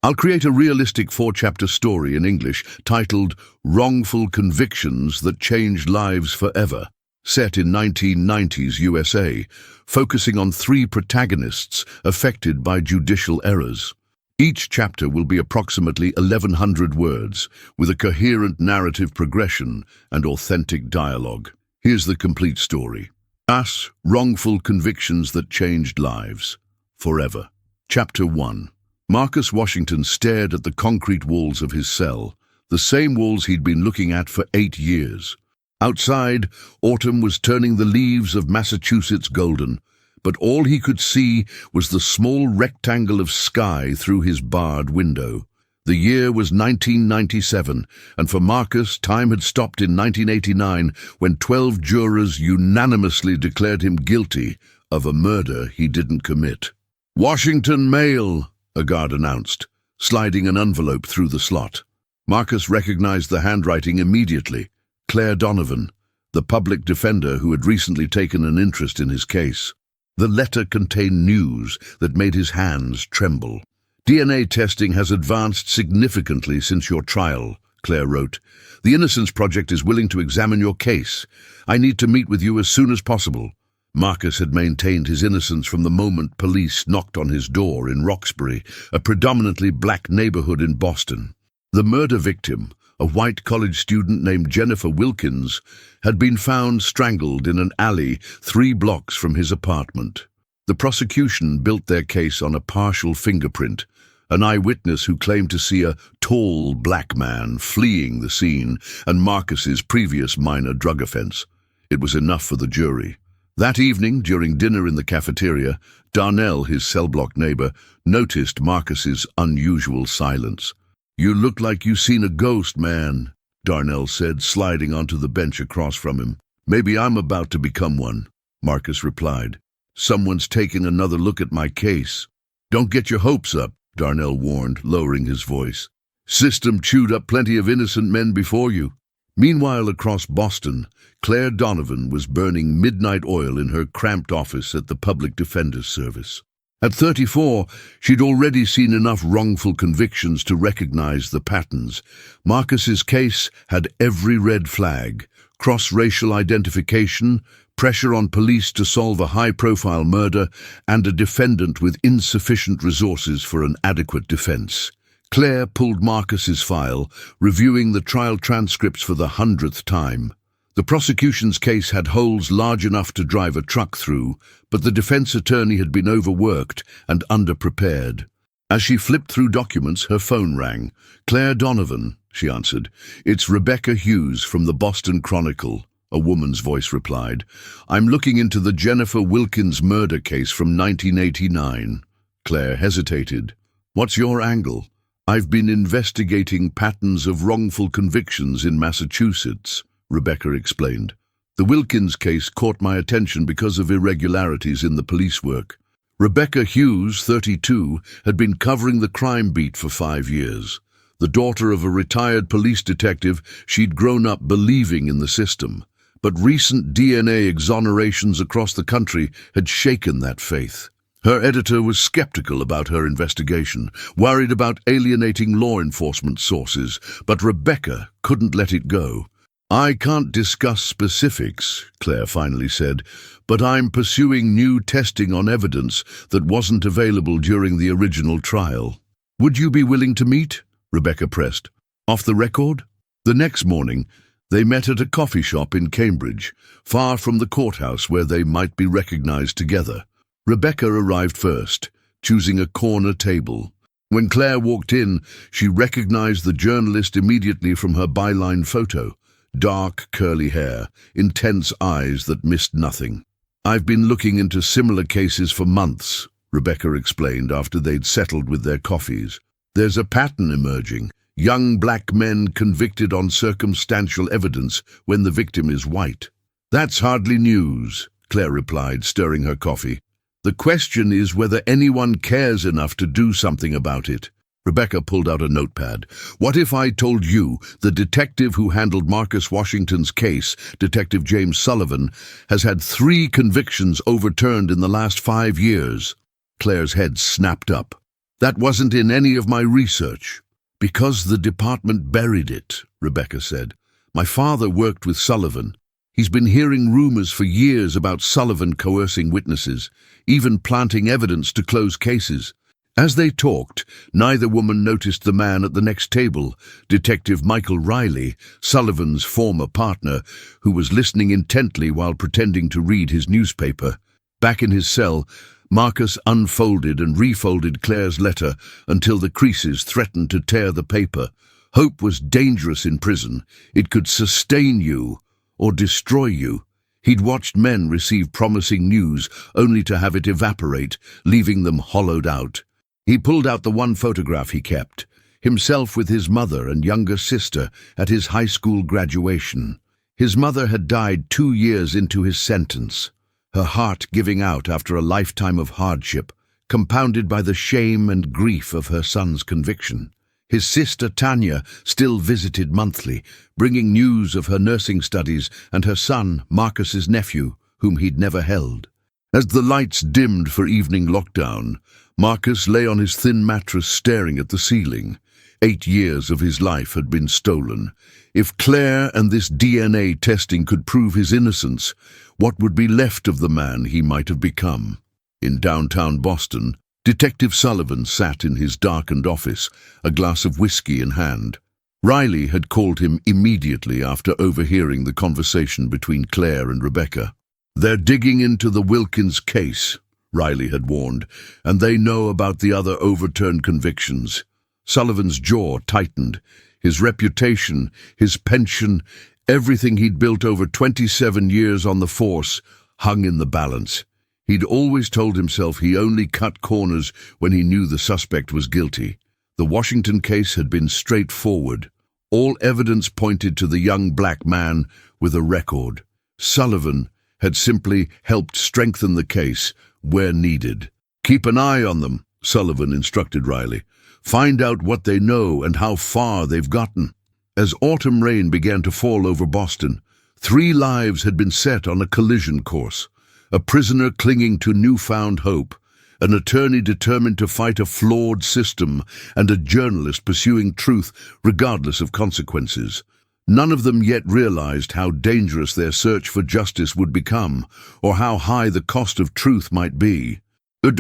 I'll create a realistic 4-chapter story in English titled Wrongful Convictions That Changed Lives Forever, set in 1990s USA, focusing on 3 protagonists affected by judicial errors. Each chapter will be approximately 1,100 words, with a coherent narrative progression and authentic dialogue. Here's the complete story. Us, Wrongful Convictions That Changed Lives Forever. Chapter 1. Marcus Washington stared at the concrete walls of his cell, the same walls he'd been looking at for 8 years. Outside, autumn was turning the leaves of Massachusetts golden, but all he could see was the small rectangle of sky through his barred window. The year was 1997, and for Marcus, time had stopped in 1989 when 12 jurors unanimously declared him guilty of a murder he didn't commit. "Washington Mail," a guard announced, sliding an envelope through the slot. Marcus recognized the handwriting immediately. Claire Donovan, the public defender who had recently taken an interest in his case. The letter contained news that made his hands tremble. "DNA testing has advanced significantly since your trial," Claire wrote. "The Innocence Project is willing to examine your case. I need to meet with you as soon as possible." Marcus had maintained his innocence from the moment police knocked on his door in Roxbury, a predominantly black neighborhood in Boston. The murder victim, a white college student named Jennifer Wilkins, had been found strangled in an alley 3 blocks from his apartment. The prosecution built their case on a partial fingerprint, an eyewitness who claimed to see a tall black man fleeing the scene, and Marcus's previous minor drug offense. It was enough for the jury. That evening, during dinner in the cafeteria, Darnell, his cell block neighbor, noticed Marcus's unusual silence. "You look like you've seen a ghost, man," Darnell said, sliding onto the bench across from him. "Maybe I'm about to become one," Marcus replied. "Someone's taking another look at my case." "Don't get your hopes up," Darnell warned, lowering his voice. "System chewed up plenty of innocent men before you." Meanwhile, across Boston, Claire Donovan was burning midnight oil in her cramped office at the Public Defender's Service. At 34, she'd already seen enough wrongful convictions to recognize the patterns. Marcus's case had every red flag: cross-racial identification, pressure on police to solve a high-profile murder, and a defendant with insufficient resources for an adequate defense. Claire pulled Marcus's file, reviewing the trial transcripts for the 100th time. The prosecution's case had holes large enough to drive a truck through, but the defense attorney had been overworked and underprepared. As she flipped through documents, her phone rang. "Claire Donovan," she answered. "It's Rebecca Hughes from the Boston Chronicle," a woman's voice replied. "I'm looking into the Jennifer Wilkins murder case from 1989. Claire hesitated. "What's your angle?" "I've been investigating patterns of wrongful convictions in Massachusetts," Rebecca explained. "The Wilkins case caught my attention because of irregularities in the police work." Rebecca Hughes, 32, had been covering the crime beat for 5 years. The daughter of a retired police detective, she'd grown up believing in the system. But recent DNA exonerations across the country had shaken that faith. Her editor was skeptical about her investigation, worried about alienating law enforcement sources, but Rebecca couldn't let it go. "I can't discuss specifics," Claire finally said, "but I'm pursuing new testing on evidence that wasn't available during the original trial." "Would you be willing to meet?" Rebecca pressed. "Off the record?" The next morning, they met at a coffee shop in Cambridge, far from the courthouse where they might be recognized together. Rebecca arrived first, choosing a corner table. When Claire walked in, she recognized the journalist immediately from her byline photo. Dark, curly hair, intense eyes that missed nothing. "I've been looking into similar cases for months," Rebecca explained after they'd settled with their coffees. "There's a pattern emerging. Young black men convicted on circumstantial evidence when the victim is white." "That's hardly news," Claire replied, stirring her coffee. "The question is whether anyone cares enough to do something about it." Rebecca pulled out a notepad. "What if I told you the detective who handled Marcus Washington's case, Detective James Sullivan, has had 3 convictions overturned in the last 5 years? Claire's head snapped up. That wasn't in any of my research. Because the department buried it, Rebecca said. My father worked with Sullivan. He's been hearing rumors for years about Sullivan coercing witnesses, even planting evidence to close cases. As they talked, neither woman noticed the man at the next table, Detective Michael Riley, Sullivan's former partner, who was listening intently while pretending to read his newspaper. Back in his cell, Marcus unfolded and refolded Claire's letter until the creases threatened to tear the paper. Hope was dangerous in prison. It could sustain you or destroy you. He'd watched men receive promising news only to have it evaporate, leaving them hollowed out. He pulled out the one photograph he kept, himself with his mother and younger sister at his high school graduation. His mother had died 2 years into his sentence, her heart giving out after a lifetime of hardship, compounded by the shame and grief of her son's conviction. His sister Tanya still visited monthly, bringing news of her nursing studies and her son, Marcus's nephew, whom he'd never held. As the lights dimmed for evening lockdown, Marcus lay on his thin mattress staring at the ceiling. 8 years of his life had been stolen. If Claire and this DNA testing could prove his innocence, what would be left of the man he might have become? In downtown Boston, Detective Sullivan sat in his darkened office, a glass of whiskey in hand. Riley had called him immediately after overhearing the conversation between Claire and Rebecca. "They're digging into the Wilkins case," Riley had warned, "and they know about the other overturned convictions." Sullivan's jaw tightened. His reputation, his pension, everything he'd built over 27 years on the force hung in the balance. He'd always told himself he only cut corners when he knew the suspect was guilty. The Washington case had been straightforward. All evidence pointed to the young black man with a record. Sullivan had simply helped strengthen the case where needed. "Keep an eye on them," Sullivan instructed Riley. "Find out what they know and how far they've gotten." As autumn rain began to fall over Boston, 3 lives had been set on a collision course. A prisoner clinging to newfound hope, an attorney determined to fight a flawed system, and a journalist pursuing truth regardless of consequences. None of them yet realized how dangerous their search for justice would become, or how high the cost of truth might be.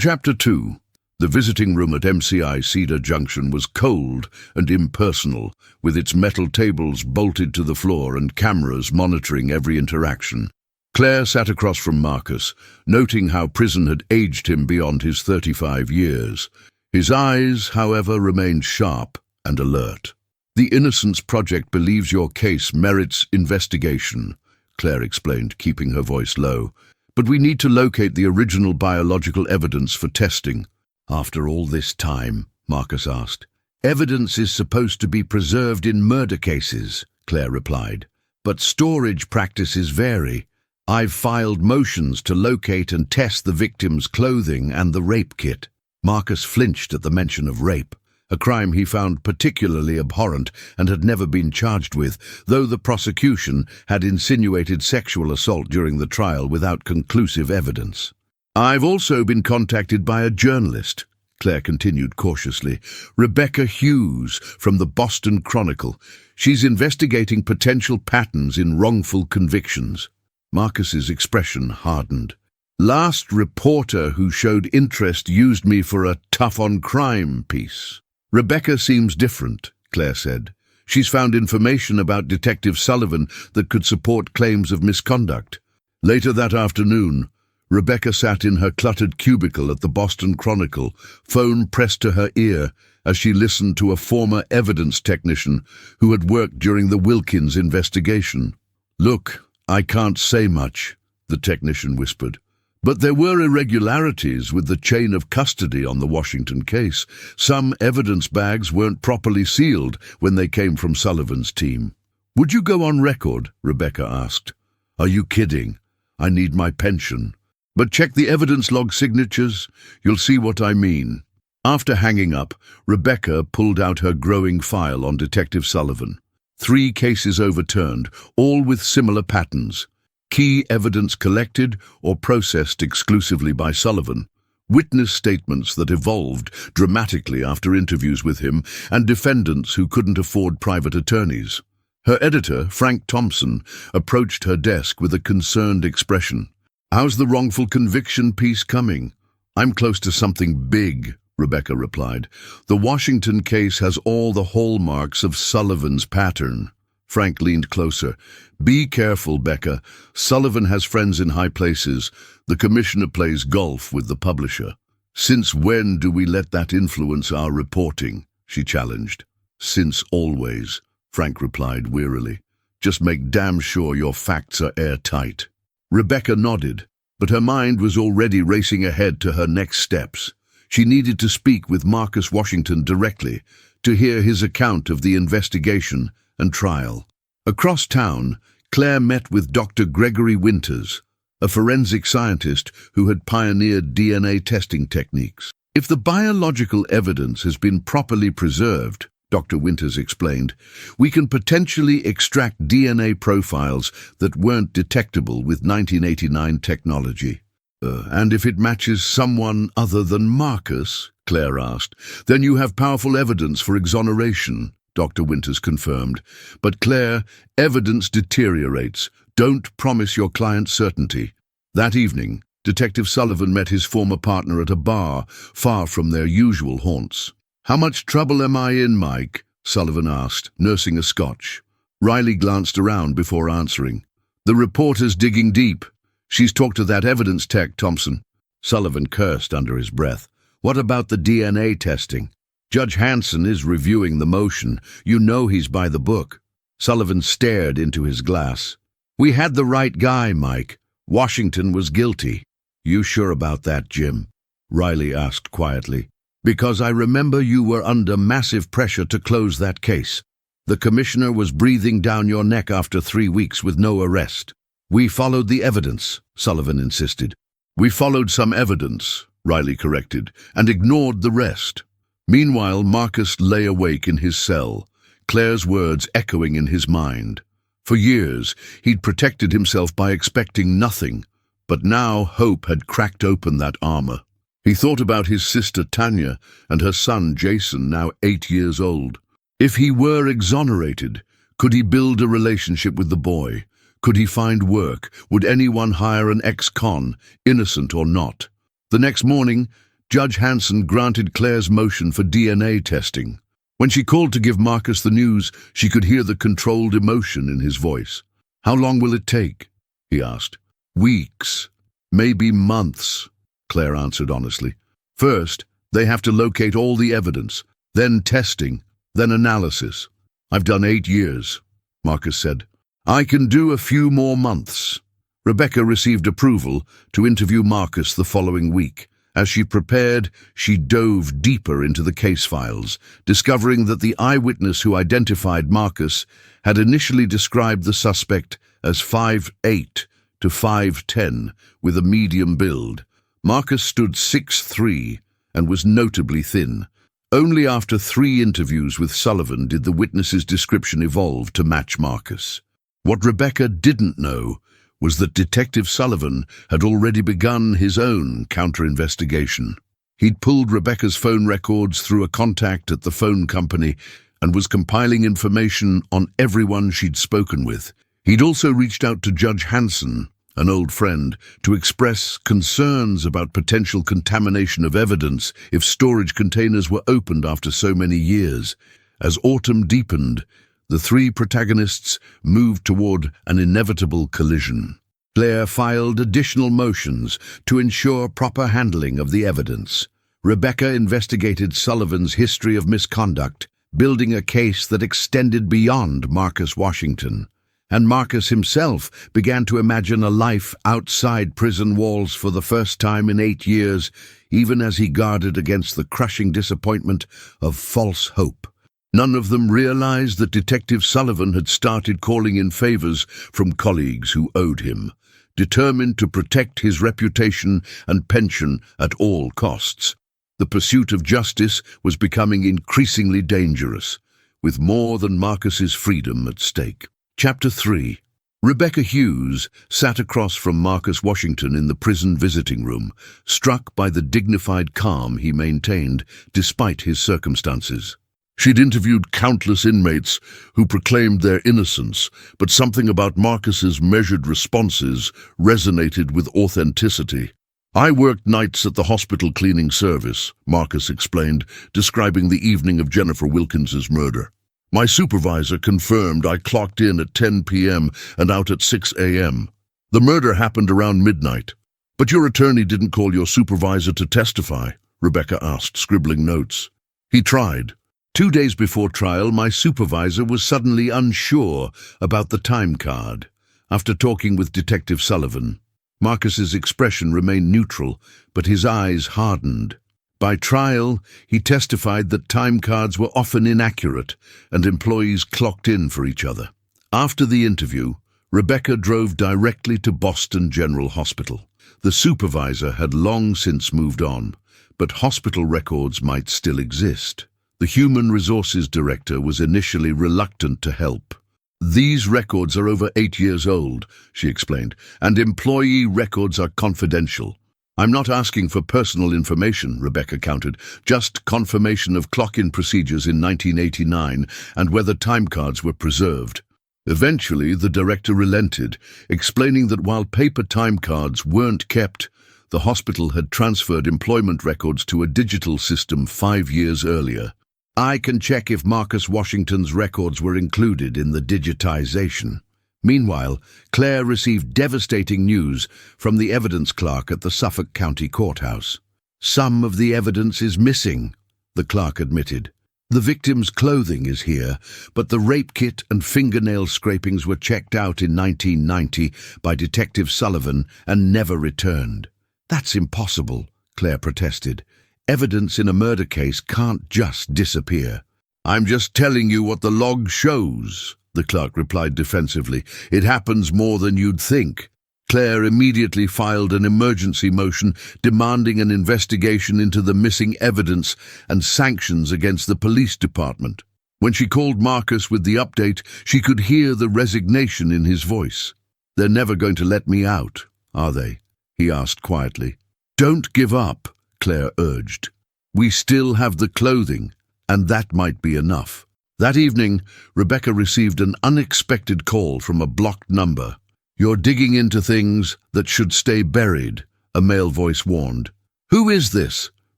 Chapter 2. The visiting room at MCI Cedar Junction was cold and impersonal, with its metal tables bolted to the floor and cameras monitoring every interaction. Claire sat across from Marcus, noting how prison had aged him beyond his 35 years. His eyes, however, remained sharp and alert. "The Innocence Project believes your case merits investigation," Claire explained, keeping her voice low. "But we need to locate the original biological evidence for testing." "After all this time?" Marcus asked. "Evidence is supposed to be preserved in murder cases," Claire replied. "But storage practices vary. I've filed motions to locate and test the victim's clothing and the rape kit." Marcus flinched at the mention of rape, a crime he found particularly abhorrent and had never been charged with, though the prosecution had insinuated sexual assault during the trial without conclusive evidence. "I've also been contacted by a journalist," Claire continued cautiously, "Rebecca Hughes from the Boston Chronicle. She's investigating potential patterns in wrongful convictions." Marcus's expression hardened. "Last reporter who showed interest used me for a tough-on-crime piece." "Rebecca seems different," Claire said. "She's found information about Detective Sullivan that could support claims of misconduct." Later that afternoon, Rebecca sat in her cluttered cubicle at the Boston Chronicle, phone pressed to her ear as she listened to a former evidence technician who had worked during the Wilkins investigation. "Look, I can't say much," the technician whispered. "But there were irregularities with the chain of custody on the Washington case. Some evidence bags weren't properly sealed when they came from Sullivan's team." "Would you go on record?" Rebecca asked. "Are you kidding? I need my pension." "But check the evidence log signatures. You'll see what I mean." After hanging up, Rebecca pulled out her growing file on Detective Sullivan. 3 cases overturned, all with similar patterns. Key evidence collected or processed exclusively by Sullivan. witness statements that evolved dramatically after interviews with him, and defendants who couldn't afford private attorneys. Her editor, Frank Thompson, approached her desk with a concerned expression. "How's the wrongful conviction piece coming?" "I'm close to something big," Rebecca replied. "The Washington case has all the hallmarks of Sullivan's pattern." Frank leaned closer. "Be careful, Becca. Sullivan has friends in high places. The commissioner plays golf with the publisher." "Since when do we let that influence our reporting?" she challenged. "Since always," Frank replied wearily. "Just make damn sure your facts are airtight." Rebecca nodded, but her mind was already racing ahead to her next steps. She needed to speak with Marcus Washington directly, to hear his account of the investigation and trial. Across town, Claire met with Dr. Gregory Winters, a forensic scientist who had pioneered DNA testing techniques. "If the biological evidence has been properly preserved," Dr. Winters explained, "we can potentially extract DNA profiles that weren't detectable with 1989 technology." And if it matches someone other than Marcus?" Claire asked. "Then you have powerful evidence for exoneration," Dr. Winters confirmed. "But Claire, evidence deteriorates. Don't promise your client certainty." That evening, Detective Sullivan met his former partner at a bar, far from their usual haunts. "How much trouble am I in, Mike?" Sullivan asked, nursing a scotch. Riley glanced around before answering. "The reporter's digging deep. She's talked to that evidence tech, Thompson." Sullivan cursed under his breath. "What about the DNA testing?" "Judge Hanson is reviewing the motion. You know he's by the book." Sullivan stared into his glass. "We had the right guy, Mike. Washington was guilty." "You sure about that, Jim?" Riley asked quietly. "Because I remember you were under massive pressure to close that case. The commissioner was breathing down your neck after 3 weeks with no arrest." "We followed the evidence," Sullivan insisted. "We followed some evidence," Riley corrected, "and ignored the rest." Meanwhile, Marcus lay awake in his cell, Claire's words echoing in his mind. For years, he'd protected himself by expecting nothing, but now hope had cracked open that armor. He thought about his sister Tanya and her son Jason, now 8 years old. If he were exonerated, could he build a relationship with the boy? Could he find work? Would anyone hire an ex-con, innocent or not? The next morning, Judge Hanson granted Claire's motion for DNA testing. When she called to give Marcus the news, she could hear the controlled emotion in his voice. "How long will it take?" he asked. "Weeks, maybe months," Claire answered honestly. "First, they have to locate all the evidence, then testing, then analysis." "I've done 8 years," Marcus said. "I can do a few more months." Rebecca received approval to interview Marcus the following week. As she prepared, she dove deeper into the case files, discovering that the eyewitness who identified Marcus had initially described the suspect as 5'8" to 5'10", with a medium build. Marcus stood 6'3" and was notably thin. Only after 3 interviews with Sullivan did the witness's description evolve to match Marcus. What Rebecca didn't know was that Detective Sullivan had already begun his own counter-investigation. He'd pulled Rebecca's phone records through a contact at the phone company and was compiling information on everyone she'd spoken with. He'd also reached out to Judge Hanson, an old friend, to express concerns about potential contamination of evidence if storage containers were opened after so many years. As autumn deepened, the 3 protagonists moved toward an inevitable collision. Claire filed additional motions to ensure proper handling of the evidence. Rebecca investigated Sullivan's history of misconduct, building a case that extended beyond Marcus Washington. And Marcus himself began to imagine a life outside prison walls for the first time in 8 years, even as he guarded against the crushing disappointment of false hope. None of them realized that Detective Sullivan had started calling in favors from colleagues who owed him, determined to protect his reputation and pension at all costs. The pursuit of justice was becoming increasingly dangerous, with more than Marcus's freedom at stake. Chapter 3. Rebecca Hughes sat across from Marcus Washington in the prison visiting room, struck by the dignified calm he maintained despite his circumstances. She'd interviewed countless inmates who proclaimed their innocence, but something about Marcus's measured responses resonated with authenticity. "I worked nights at the hospital cleaning service," Marcus explained, describing the evening of Jennifer Wilkins's murder. "My supervisor confirmed I clocked in at 10 p.m. and out at 6 a.m. The murder happened around midnight." "But your attorney didn't call your supervisor to testify?" Rebecca asked, scribbling notes. "He tried. 2 days before trial, my supervisor was suddenly unsure about the time card. After talking with Detective Sullivan, Marcus's expression remained neutral, but his eyes hardened. By trial, he testified that time cards were often inaccurate and employees clocked in for each other. After the interview, Rebecca drove directly to Boston General Hospital. The supervisor had long since moved on, but hospital records might still exist. The Human Resources Director was initially reluctant to help. "These records are over 8 years old," she explained, "and employee records are confidential." "I'm not asking for personal information," Rebecca countered, "just confirmation of clock-in procedures in 1989 and whether time cards were preserved." Eventually, the director relented, explaining that while paper time cards weren't kept, the hospital had transferred employment records to a digital system 5 years earlier. "I can check if Marcus Washington's records were included in the digitization." Meanwhile, Claire received devastating news from the evidence clerk at the Suffolk County Courthouse. "Some of the evidence is missing," the clerk admitted. "The victim's clothing is here, but the rape kit and fingernail scrapings were checked out in 1990 by Detective Sullivan and never returned." "That's impossible," Claire protested. "Evidence in a murder case can't just disappear." "I'm just telling you what the log shows," the clerk replied defensively. "It happens more than you'd think." Claire immediately filed an emergency motion demanding an investigation into the missing evidence and sanctions against the police department. When she called Marcus with the update, she could hear the resignation in his voice. "They're never going to let me out, are they?" he asked quietly. "Don't give up," Claire urged. "We still have the clothing, and that might be enough." That evening, Rebecca received an unexpected call from a blocked number. "You're digging into things that should stay buried," a male voice warned. "Who is this?"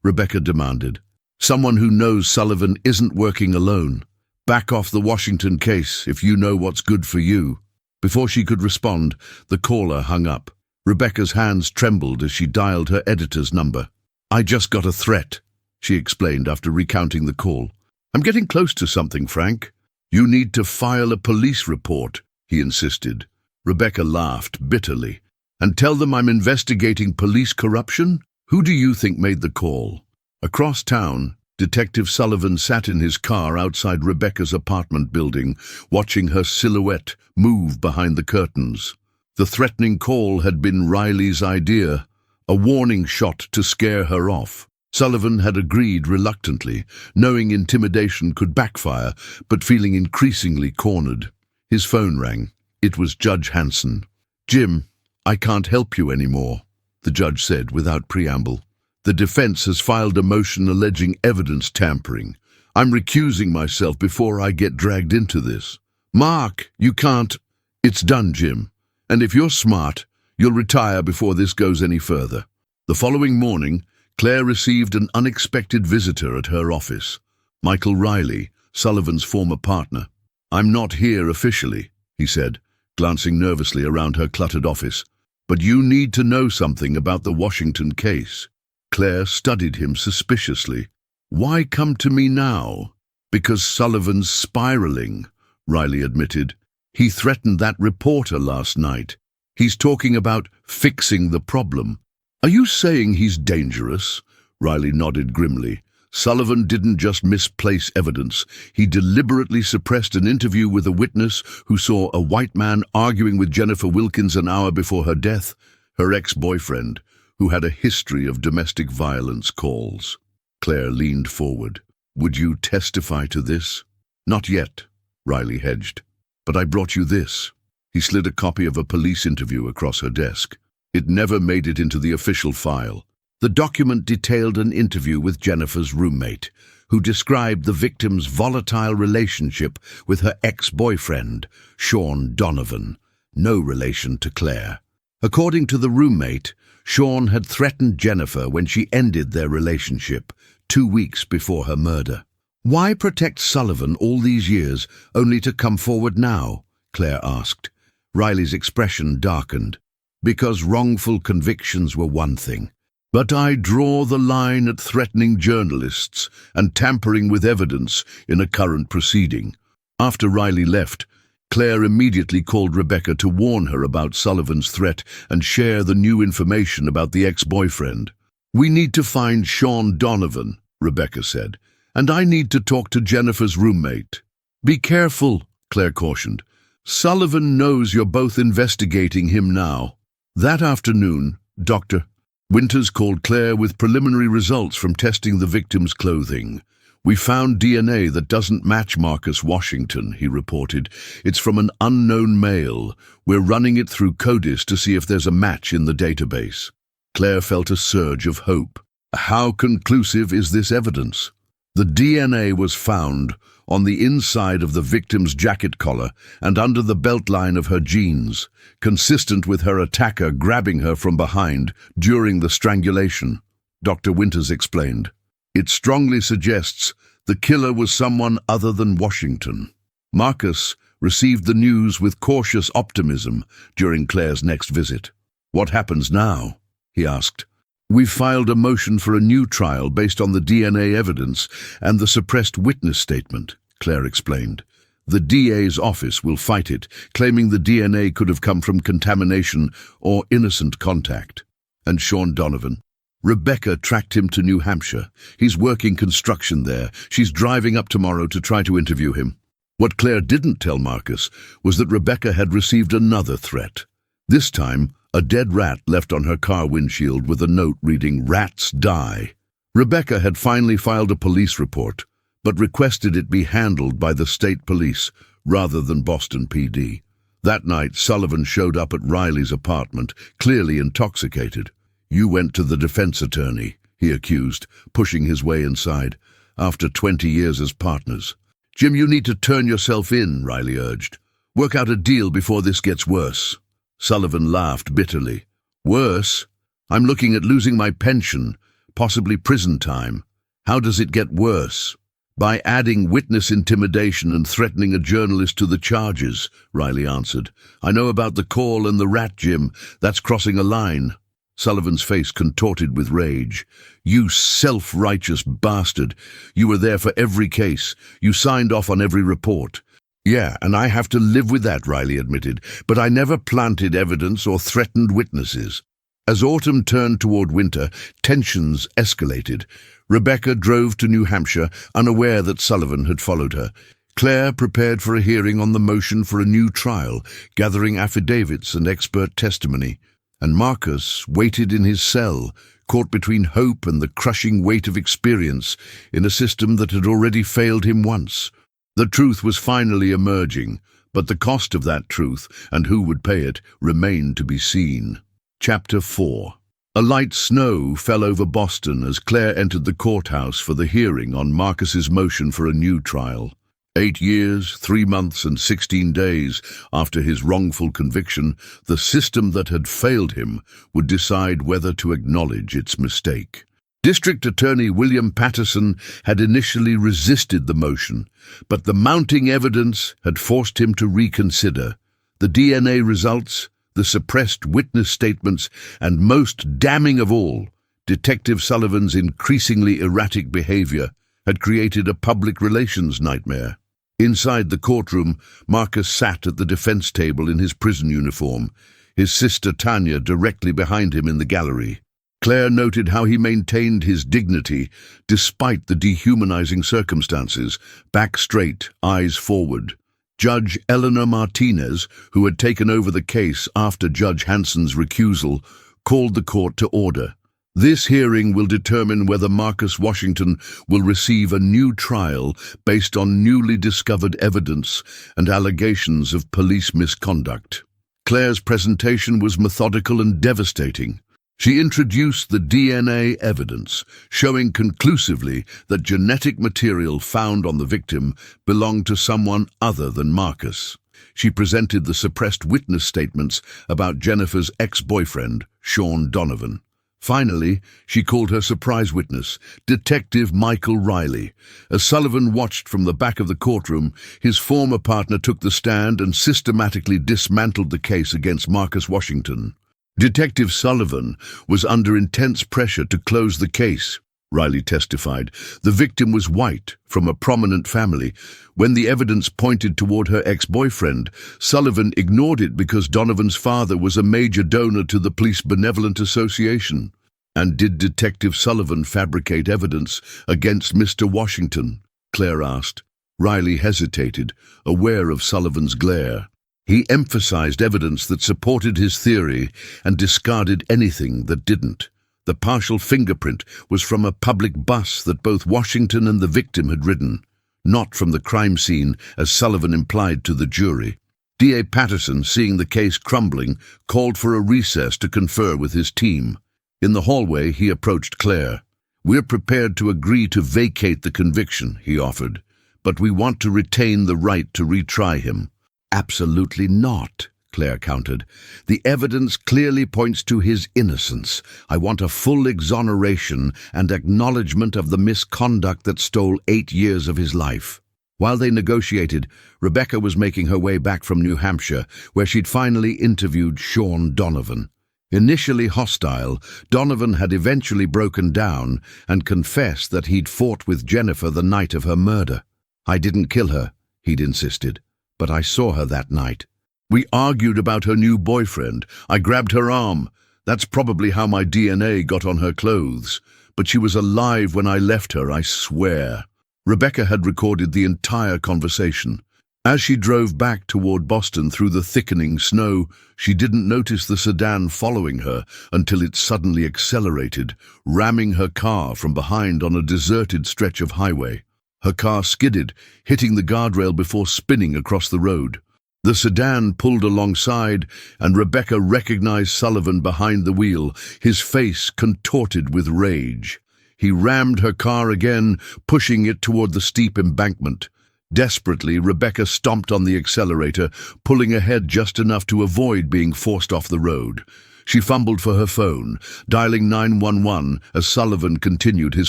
Rebecca demanded. "Someone who knows Sullivan isn't working alone. Back off the Washington case if you know what's good for you." Before she could respond, the caller hung up. Rebecca's hands trembled as she dialed her editor's number. "I just got a threat," she explained after recounting the call. "I'm getting close to something, Frank." "You need to file a police report," he insisted. Rebecca laughed bitterly. "And tell them I'm investigating police corruption? Who do you think made the call?" Across town, Detective Sullivan sat in his car outside Rebecca's apartment building, watching her silhouette move behind the curtains. The threatening call had been Riley's idea, a warning shot to scare her off. Sullivan had agreed reluctantly, knowing intimidation could backfire, but feeling increasingly cornered. His phone rang. It was Judge Hanson. "Jim, I can't help you anymore," the judge said without preamble. "The defense has filed a motion alleging evidence tampering. I'm recusing myself before I get dragged into this." "Mark, you can't." "It's done, Jim. And if you're smart, you'll retire before this goes any further." The following morning, Claire received an unexpected visitor at her office. Michael Riley, Sullivan's former partner. "I'm not here officially," he said, glancing nervously around her cluttered office. "But you need to know something about the Washington case." Claire studied him suspiciously. "Why come to me now?" "Because Sullivan's spiraling," Riley admitted. "He threatened that reporter last night. He's talking about fixing the problem." "Are you saying he's dangerous?" Riley nodded grimly. "Sullivan didn't just misplace evidence. He deliberately suppressed an interview with a witness who saw a white man arguing with Jennifer Wilkins an hour before her death, her ex-boyfriend, who had a history of domestic violence calls." Claire leaned forward. "Would you testify to this?" "Not yet," Riley hedged. "But I brought you this." He slid a copy of a police interview across her desk. It never made it into the official file. The document detailed an interview with Jennifer's roommate, who described the victim's volatile relationship with her ex-boyfriend, Sean Donovan, no relation to Claire. According to the roommate, Sean had threatened Jennifer when she ended their relationship 2 weeks before her murder. "Why protect Sullivan all these years only to come forward now?" Claire asked. Riley's expression darkened. "Because wrongful convictions were one thing. But I draw the line at threatening journalists and tampering with evidence in a current proceeding." After Riley left, Claire immediately called Rebecca to warn her about Sullivan's threat and share the new information about the ex-boyfriend. "We need to find Sean Donovan," Rebecca said, "and I need to talk to Jennifer's roommate." "Be careful," Claire cautioned. "Sullivan knows you're both investigating him now." That afternoon, Dr. Winters called Claire with preliminary results from testing the victim's clothing. "We found DNA that doesn't match Marcus Washington," he reported. "It's from an unknown male. We're running it through CODIS to see if there's a match in the database." Claire felt a surge of hope. How conclusive is this evidence? The DNA was found on the inside of the victim's jacket collar and under the belt line of her jeans, consistent with her attacker grabbing her from behind during the strangulation, Dr. Winters explained. "It strongly suggests the killer was someone other than Washington." Marcus received the news with cautious optimism during Claire's next visit. "What happens now?" he asked. "We've filed a motion for a new trial based on the DNA evidence and the suppressed witness statement," Claire explained. "The DA's office will fight it, claiming the DNA could have come from contamination or innocent contact." "And Sean Donovan?" "Rebecca tracked him to New Hampshire. He's working construction there. She's driving up tomorrow to try to interview him." What Claire didn't tell Marcus was that Rebecca had received another threat. This time, a dead rat left on her car windshield with a note reading, "Rats die." Rebecca had finally filed a police report, but requested it be handled by the state police rather than Boston PD. That night, Sullivan showed up at Riley's apartment, clearly intoxicated. "You went to the defense attorney," he accused, pushing his way inside, "after 20 years as partners." "Jim, you need to turn yourself in," Riley urged. "Work out a deal before this gets worse." Sullivan laughed bitterly. "Worse? I'm looking at losing my pension, possibly prison time. How does it get worse?" "By adding witness intimidation and threatening a journalist to the charges," Riley answered. "I know about the call and the rat, Jim. That's crossing a line." Sullivan's face contorted with rage. "You self-righteous bastard. You were there for every case. You signed off on every report." "Yeah, and I have to live with that," Riley admitted, "but I never planted evidence or threatened witnesses." As autumn turned toward winter, tensions escalated. Rebecca drove to New Hampshire, unaware that Sullivan had followed her. Claire prepared for a hearing on the motion for a new trial, gathering affidavits and expert testimony. And Marcus waited in his cell, caught between hope and the crushing weight of experience in a system that had already failed him once. The truth was finally emerging, but the cost of that truth, and who would pay it, remained to be seen. Chapter 4. A light snow fell over Boston as Claire entered the courthouse for the hearing on Marcus's motion for a new trial. 8 years, 3 months, and 16 days after his wrongful conviction, the system that had failed him would decide whether to acknowledge its mistake. District Attorney William Patterson had initially resisted the motion, but the mounting evidence had forced him to reconsider. The DNA results, the suppressed witness statements, and most damning of all, Detective Sullivan's increasingly erratic behavior had created a public relations nightmare. Inside the courtroom, Marcus sat at the defense table in his prison uniform, his sister Tanya directly behind him in the gallery. Claire noted how he maintained his dignity despite the dehumanizing circumstances, back straight, eyes forward. Judge Eleanor Martinez, who had taken over the case after Judge Hanson's recusal, called the court to order. This hearing will determine whether Marcus Washington will receive a new trial based on newly discovered evidence and allegations of police misconduct. Claire's presentation was methodical and devastating. She introduced the DNA evidence, showing conclusively that genetic material found on the victim belonged to someone other than Marcus. She presented the suppressed witness statements about Jennifer's ex-boyfriend, Sean Donovan. Finally, she called her surprise witness, Detective Michael Riley. As Sullivan watched from the back of the courtroom, his former partner took the stand and systematically dismantled the case against Marcus Washington. Detective Sullivan was under intense pressure to close the case, Riley testified. The victim was white, from a prominent family. When the evidence pointed toward her ex-boyfriend, Sullivan ignored it because Donovan's father was a major donor to the Police Benevolent Association. And did Detective Sullivan fabricate evidence against Mr. Washington? Claire asked. Riley hesitated, aware of Sullivan's glare. He emphasized evidence that supported his theory and discarded anything that didn't. The partial fingerprint was from a public bus that both Washington and the victim had ridden, not from the crime scene, as Sullivan implied to the jury. D.A. Patterson, seeing the case crumbling, called for a recess to confer with his team. In the hallway, he approached Claire. "We're prepared to agree to vacate the conviction," he offered, "but we want to retain the right to retry him." "Absolutely not," Claire countered. "The evidence clearly points to his innocence. I want a full exoneration and acknowledgement of the misconduct that stole 8 years of his life." While they negotiated, Rebecca was making her way back from New Hampshire, where she'd finally interviewed Sean Donovan. Initially hostile, Donovan had eventually broken down and confessed that he'd fought with Jennifer the night of her murder. "I didn't kill her," he'd insisted, "but I saw her that night. We argued about her new boyfriend. I grabbed her arm. That's probably how my DNA got on her clothes. But she was alive when I left her, I swear." Rebecca had recorded the entire conversation. As she drove back toward Boston through the thickening snow, she didn't notice the sedan following her until it suddenly accelerated, ramming her car from behind on a deserted stretch of highway. Her car skidded, hitting the guardrail before spinning across the road. The sedan pulled alongside, and Rebecca recognized Sullivan behind the wheel, his face contorted with rage. He rammed her car again, pushing it toward the steep embankment. Desperately, Rebecca stomped on the accelerator, pulling ahead just enough to avoid being forced off the road. She fumbled for her phone, dialing 911 as Sullivan continued his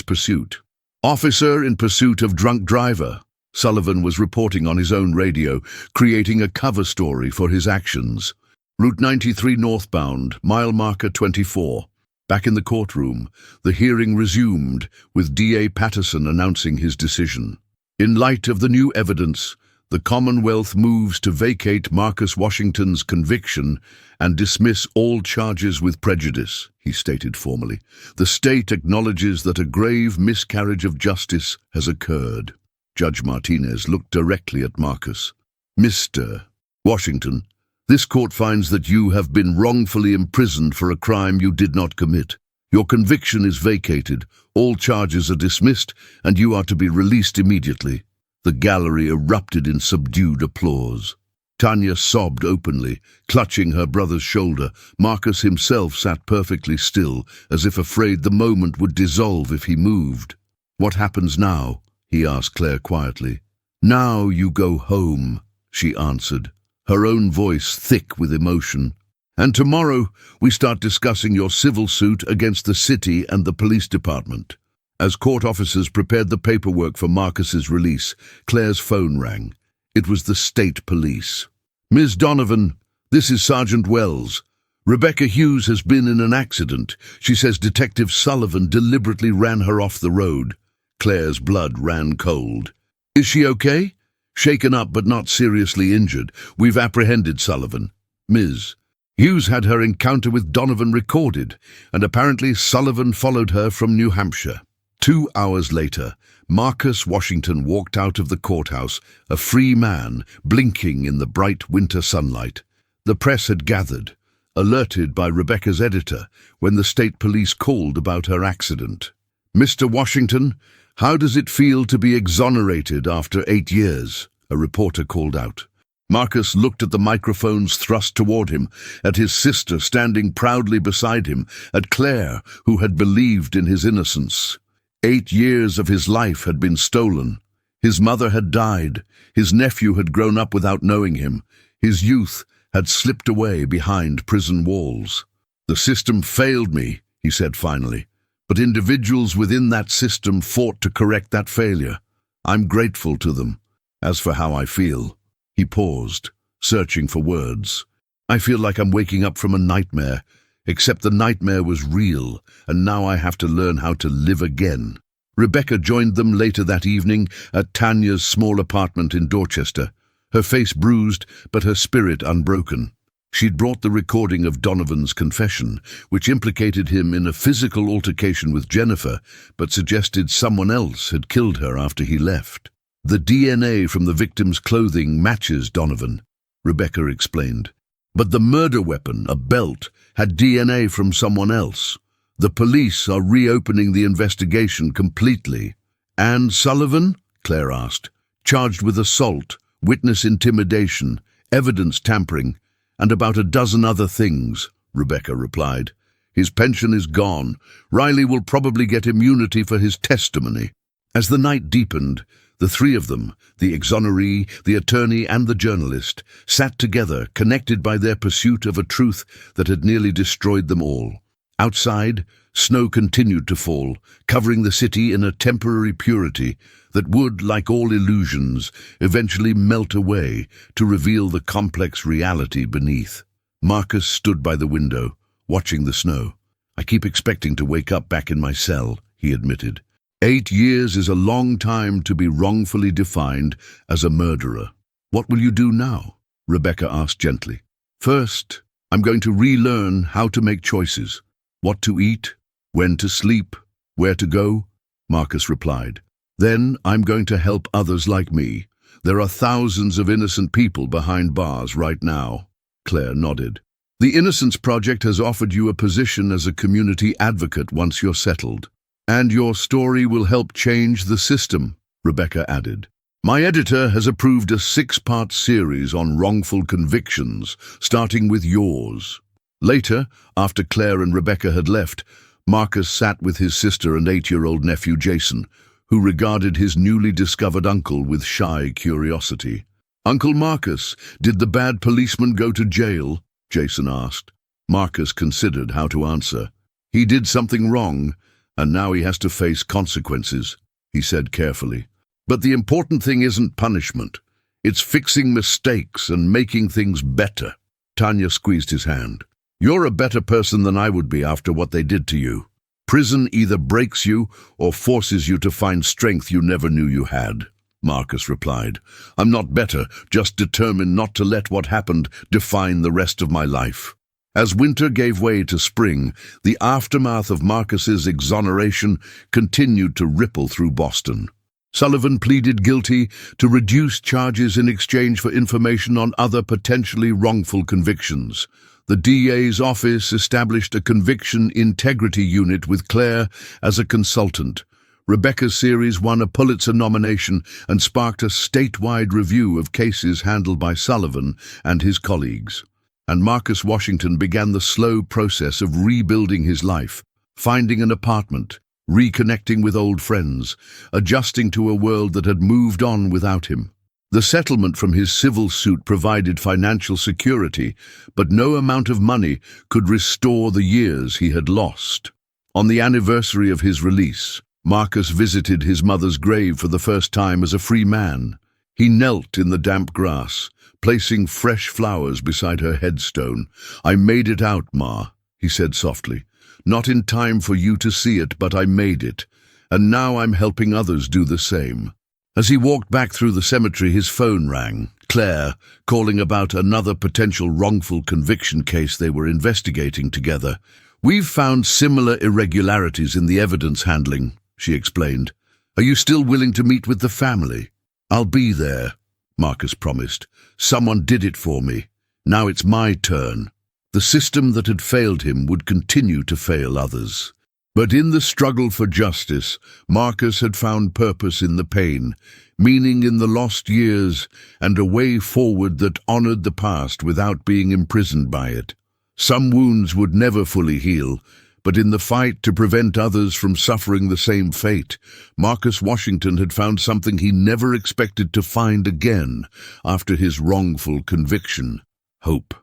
pursuit. "Officer in pursuit of drunk driver," Sullivan was reporting on his own radio, creating a cover story for his actions. "Route 93 northbound, mile marker 24. Back in the courtroom, the hearing resumed, with D.A. Patterson announcing his decision. "In light of the new evidence, the Commonwealth moves to vacate Marcus Washington's conviction and dismiss all charges with prejudice," he stated formally. "The state acknowledges that a grave miscarriage of justice has occurred." Judge Martinez looked directly at Marcus. "Mr. Washington, this court finds that you have been wrongfully imprisoned for a crime you did not commit. Your conviction is vacated, all charges are dismissed, and you are to be released immediately." The gallery erupted in subdued applause. Tanya sobbed openly, clutching her brother's shoulder. Marcus himself sat perfectly still, as if afraid the moment would dissolve if he moved. "What happens now?" he asked Claire quietly. "Now you go home," she answered, her own voice thick with emotion. "And tomorrow we start discussing your civil suit against the city and the police department." As court officers prepared the paperwork for Marcus's release, Claire's phone rang. It was the state police. "Ms. Donovan, this is Sergeant Wells. Rebecca Hughes has been in an accident. She says Detective Sullivan deliberately ran her off the road." Claire's blood ran cold. "Is she okay?" "Shaken up but not seriously injured. We've apprehended Sullivan." "Ms. Hughes had her encounter with Donovan recorded, and apparently Sullivan followed her from New Hampshire." 2 hours later, Marcus Washington walked out of the courthouse, a free man, blinking in the bright winter sunlight. The press had gathered. alerted by Rebecca's editor when the state police called about her accident. "Mr. Washington, how does it feel to be exonerated after 8 years?" a reporter called out. Marcus looked at the microphones thrust toward him, at his sister standing proudly beside him, at Claire, who had believed in his innocence. 8 years of his life had been stolen. His mother had died. His nephew had grown up without knowing him. His youth had slipped away behind prison walls. "The system failed me," he said finally, "but individuals within that system fought to correct that failure. I'm grateful to them. As for how I feel..." He paused, searching for words. "I feel like I'm waking up from a nightmare, except the nightmare was real, and now I have to learn how to live again." Rebecca joined them later that evening at Tanya's small apartment in Dorchester, her face bruised but her spirit unbroken. She'd brought the recording of Donovan's confession, which implicated him in a physical altercation with Jennifer, but suggested someone else had killed her after he left. "The DNA from the victim's clothing matches Donovan," Rebecca explained. "But the murder weapon, a belt, had DNA from someone else. The police are reopening the investigation completely." "And Sullivan?" Claire asked. "Charged with assault, witness intimidation, evidence tampering, and about a dozen other things," Rebecca replied. "His pension is gone. Riley will probably get immunity for his testimony." As the night deepened, the three of them, the exoneree, the attorney, and the journalist, sat together, connected by their pursuit of a truth that had nearly destroyed them all. Outside, snow continued to fall, covering the city in a temporary purity that would, like all illusions, eventually melt away to reveal the complex reality beneath. Marcus stood by the window, watching the snow. "I keep expecting to wake up back in my cell," he admitted. 8 years is a long time to be wrongfully defined as a murderer. "What will you do now?" Rebecca asked gently. "First, I'm going to relearn how to make choices. What to eat, when to sleep, where to go," Marcus replied. "Then I'm going to help others like me. There are thousands of innocent people behind bars right now." Claire nodded. "The Innocence Project has offered you a position as a community advocate once you're settled. And your story will help change the system," Rebecca added. "My editor has approved a 6-part series on wrongful convictions, starting with yours." Later, after Claire and Rebecca had left, Marcus sat with his sister and 8-year-old nephew Jason, who regarded his newly discovered uncle with shy curiosity. "Uncle Marcus, did the bad policeman go to jail?" Jason asked. Marcus considered how to answer. "He did something wrong, and now he has to face consequences," he said carefully. "But the important thing isn't punishment. It's fixing mistakes and making things better." Tanya squeezed his hand. "You're a better person than I would be after what they did to you. Prison either breaks you or forces you to find strength you never knew you had," Marcus replied. "I'm not better, just determined not to let what happened define the rest of my life." As winter gave way to spring, the aftermath of Marcus's exoneration continued to ripple through Boston. Sullivan pleaded guilty to reduced charges in exchange for information on other potentially wrongful convictions. The DA's office established a conviction integrity unit with Claire as a consultant. Rebecca's series won a Pulitzer nomination and sparked a statewide review of cases handled by Sullivan and his colleagues. And Marcus Washington began the slow process of rebuilding his life, finding an apartment, reconnecting with old friends, adjusting to a world that had moved on without him. The settlement from his civil suit provided financial security, but no amount of money could restore the years he had lost. On the anniversary of his release, Marcus visited his mother's grave for the first time as a free man. He knelt in the damp grass, placing fresh flowers beside her headstone. "I made it out, Ma," he said softly. "Not in time for you to see it, but I made it, and now I'm helping others do the same." As he walked back through the cemetery, his phone rang. Claire, calling about another potential wrongful conviction case they were investigating together. "We've found similar irregularities in the evidence handling," she explained. "Are you still willing to meet with the family?" "I'll be there," Marcus promised. "Someone did it for me. Now it's my turn." The system that had failed him would continue to fail others. But in the struggle for justice, Marcus had found purpose in the pain, meaning in the lost years, and a way forward that honored the past without being imprisoned by it. Some wounds would never fully heal, but in the fight to prevent others from suffering the same fate, Marcus Washington had found something he never expected to find again after his wrongful conviction: hope.